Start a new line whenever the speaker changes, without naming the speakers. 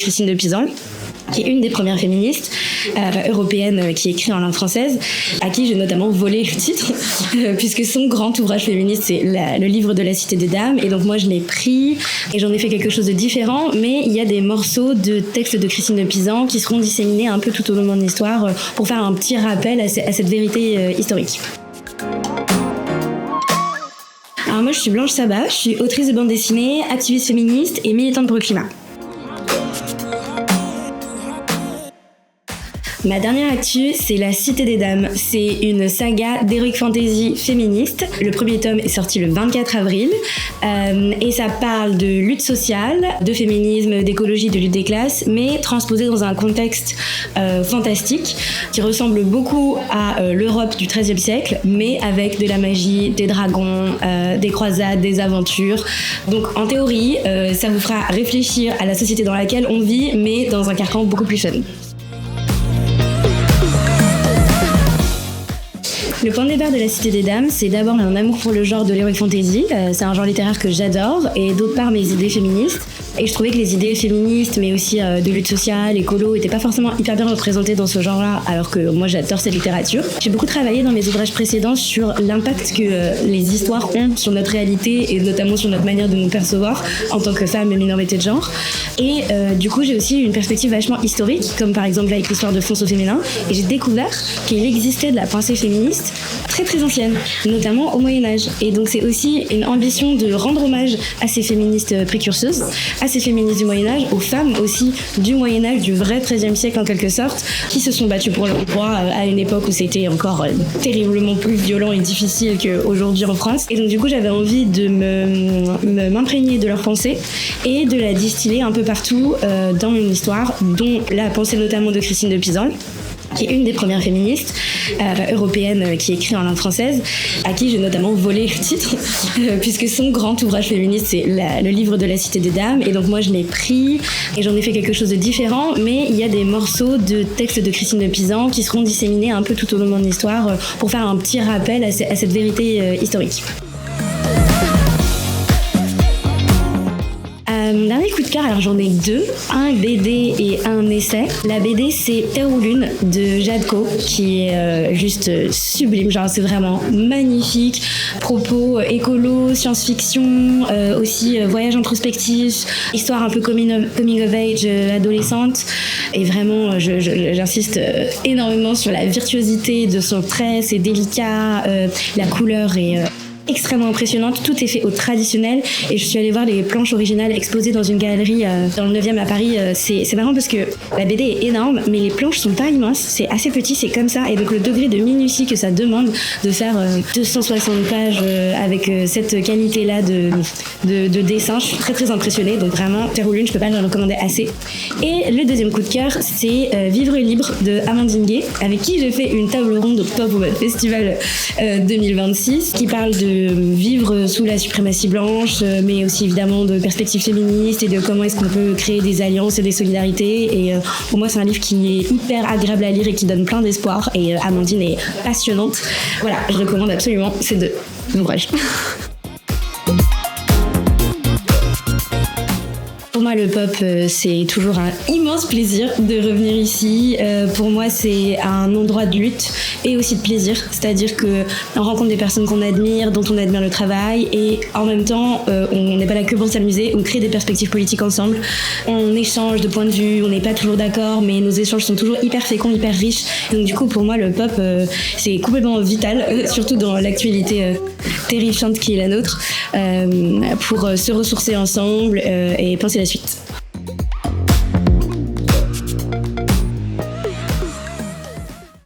Christine de Pizan, qui est une des premières féministes européennes qui écrit en langue française, à qui j'ai notamment volé le titre, puisque son grand ouvrage féministe, c'est le livre de la Cité des Dames, et donc moi je l'ai pris, et j'en ai fait quelque chose de différent, mais il y a des morceaux de textes de Christine de Pizan qui seront disséminés un peu tout au long de mon histoire, pour faire un petit rappel à cette vérité historique. Alors moi je suis Blanche Sabat, je suis autrice de bande dessinée, activiste féministe et militante pour le climat. Ma dernière actu, c'est La Cité des Dames. C'est une saga d'heroic fantasy féministe. Le premier tome est sorti le 24 avril et ça parle de lutte sociale, de féminisme, d'écologie, de lutte des classes, mais transposé dans un contexte fantastique qui ressemble beaucoup à l'Europe du XIIIe siècle, mais avec de la magie, des dragons, des croisades, des aventures. Donc en théorie, ça vous fera réfléchir à la société dans laquelle on vit, mais dans un carcan beaucoup plus fun. Le point de départ de La Cité des Dames, c'est d'abord mon amour pour le genre de l'heroic fantasy. C'est un genre littéraire que j'adore, et d'autre part mes idées féministes. Et je trouvais que les idées féministes, mais aussi de lutte sociale, écolo, étaient pas forcément hyper bien représentées dans ce genre-là, alors que moi j'adore cette littérature. J'ai beaucoup travaillé dans mes ouvrages précédents sur l'impact que les histoires ont sur notre réalité, et notamment sur notre manière de nous percevoir en tant que femmes et minorités de genre. Et du coup j'ai aussi une perspective vachement historique, comme par exemple avec l'histoire de France au féminin, et j'ai découvert qu'il existait de la pensée féministe très très ancienne, notamment au Moyen-Âge. Et donc c'est aussi une ambition de rendre hommage à ces féministes précurseuses, à ces féministes du Moyen-Âge, aux femmes aussi du Moyen-Âge, du vrai XIIIe siècle en quelque sorte, qui se sont battues pour leur droit à une époque où c'était encore terriblement plus violent et difficile qu'aujourd'hui en France. Et donc du coup j'avais envie de m'imprégner de leur pensée et de la distiller un peu partout dans mon histoire, dont la pensée notamment de Christine de Pizan, qui est une des premières féministes européennes qui écrit en langue française, à qui j'ai notamment volé le titre, puisque son grand ouvrage féministe, c'est le livre de la Cité des Dames, et donc moi je l'ai pris, et j'en ai fait quelque chose de différent, mais il y a des morceaux de textes de Christine de Pizan qui seront disséminés un peu tout au long de mon histoire, pour faire un petit rappel à cette vérité historique. Dernier coup de cœur, alors j'en ai deux, un BD et un essai. La BD c'est Terre ou Lune de Jade Co, qui est juste sublime, genre c'est vraiment magnifique, propos écolo, science-fiction, aussi voyage introspectif, histoire un peu coming of age adolescente, et vraiment j'insiste énormément sur la virtuosité de son trait, c'est délicat, la couleur est extrêmement impressionnante, tout est fait au traditionnel, et je suis allée voir les planches originales exposées dans une galerie dans le 9e à Paris. C'est marrant parce que la BD est énorme, mais les planches sont pas immenses, c'est assez petit, c'est comme ça, et donc le degré de minutie que ça demande de faire 260 pages avec cette qualité-là de dessin, je suis très très impressionnée, donc vraiment Terre ou Lune, je peux pas le recommander assez. Et le deuxième coup de cœur, c'est Vivre libre de Amandine Gay, avec qui j'ai fait une table ronde au Pop Woman Festival 2026, qui parle de vivre sous la suprématie blanche, mais aussi évidemment de perspectives féministes et de comment est-ce qu'on peut créer des alliances et des solidarités. Et pour moi, c'est un livre qui est hyper agréable à lire et qui donne plein d'espoir. Et Amandine est passionnante. Voilà, je recommande absolument ces deux ouvrages. Pour moi, le pop, c'est toujours un immense plaisir de revenir ici. Pour moi, c'est un endroit de lutte et aussi de plaisir. C'est-à-dire qu'on rencontre des personnes qu'on admire, dont on admire le travail, et en même temps, on n'est pas là que pour s'amuser, on crée des perspectives politiques ensemble. On échange de points de vue, on n'est pas toujours d'accord, mais nos échanges sont toujours hyper féconds, hyper riches. Et donc du coup, pour moi, le pop, c'est complètement vital, surtout dans l'actualité terrifiante qui est la nôtre, pour se ressourcer ensemble et penser la suite.